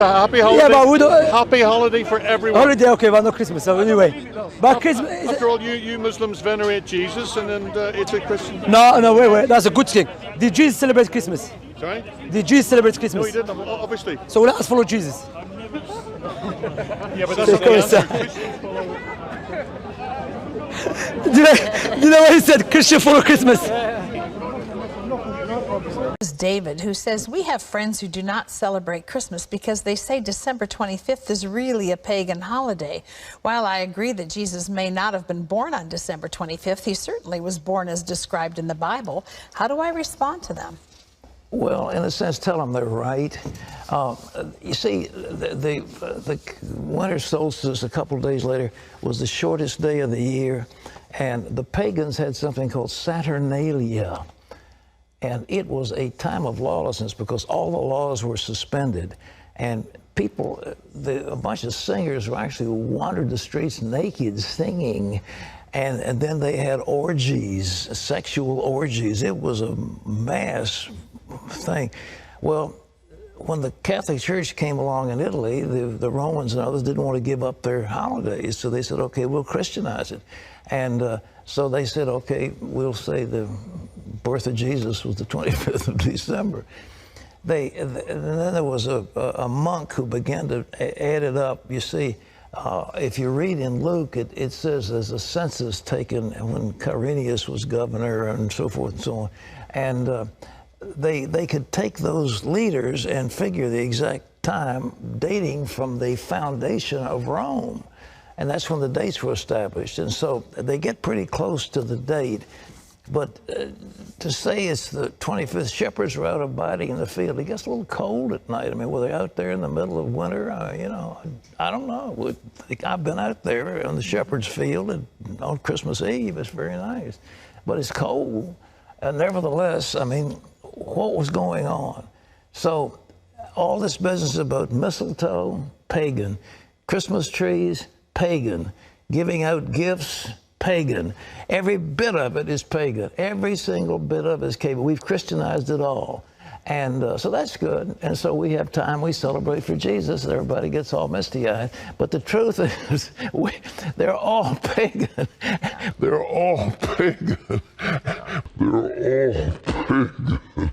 Happy holiday. Yeah, but we don't. Happy holiday for everyone. Holiday, okay, but not Christmas. So anyway, but Christmas. After all, you Muslims venerate Jesus, and then it's a Christian. No, wait. That's a good thing. Did Jesus celebrate Christmas? Sorry? Did Jesus celebrate Christmas? No, he didn't, obviously. So let us follow Jesus. Yeah, but that's not the answer. Did you know what he said? Christian follow Christmas. David, who says, we have friends who do not celebrate Christmas because they say December 25th is really a pagan holiday. While I agree that Jesus may not have been born on December 25th, he certainly was born as described in the Bible. How do I respond to them? Well, in a sense, tell them they're right. You see, the winter solstice a couple of days later was the shortest day of the year, and the pagans had something called Saturnalia. And it was a time of lawlessness because all the laws were suspended. And people, a bunch of singers actually wandered the streets naked singing. And then they had orgies, sexual orgies. It was a mass thing. Well, when the Catholic Church came along in Italy, the Romans and others didn't want to give up their holidays. So they said, okay, we'll Christianize it. And so they said, okay, we'll say the birth of Jesus was the 25th of December. And then there was a monk who began to add it up. You see, if you read in Luke, it says there's a census taken when Quirinius was governor and so forth and so on. And they could take those leaders and figure the exact time dating from the foundation of Rome. And that's when the dates were established. And so they get pretty close to the date. But to say it's the 25th, shepherds are out abiding in the field. It gets a little cold at night. I mean, were they out there in the middle of winter? You know, I don't know. I've been out there on the shepherd's field on Christmas Eve. It's very nice. But it's cold. And nevertheless, I mean, what was going on? So all this business about mistletoe, pagan. Christmas trees, pagan. Giving out gifts, pagan. Every bit of it is pagan. Every single bit of it is pagan. We've Christianized it all. And so that's good. And so we have time, we celebrate for Jesus. Everybody gets all misty-eyed. But the truth is, they're all pagan. They're all pagan. They're all pagan.